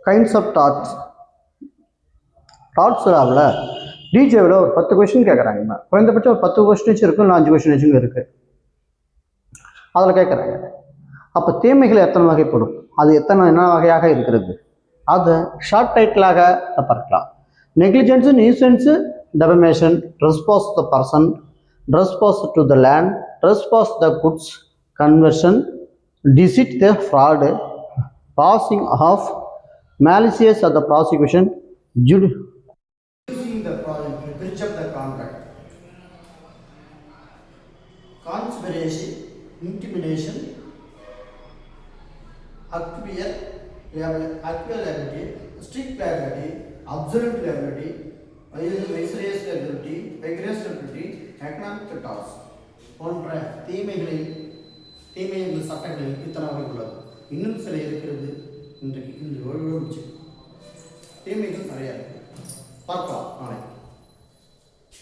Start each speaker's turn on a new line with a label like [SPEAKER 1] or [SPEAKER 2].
[SPEAKER 1] Kinds of dots. Dots லாவில் டிஜேவில் ஒரு 10 கொஸ்டின் கேட்குறாங்க. குறைந்தபட்சம் ஒரு 10 கொஸ்டின்ஸ் இருக்கும், இல்லை 5 கொஸ்டின்ஸும் இருக்குது. அதில் கேட்குறாங்க, அப்போ தீமைகள் எத்தனை வகைப்படும், அது என்ன வகையாக இருக்கிறது, அது ஷார்ட் டைட்டிலாக பார்க்கலாம். Negligence, nuisance, defamation, trespass the person, trespass to the land, trespass the goods, conversion, deceit the fraud, passing off, malicious of the prosecution, using the breach of the contract, conspiracy, intimidation, acquiesce liability, strict liability, absolute liability, vicarious liability, economic loss போன்ற தீமைகளில் சட்டங்களில் இத்தனை வகை உள்ளது. இன்னும் சில இருக்கிறது. இன்றைக்கு இந்த தீமைகள் நிறையா இருக்கு, பார்க்கலாம் நாளை.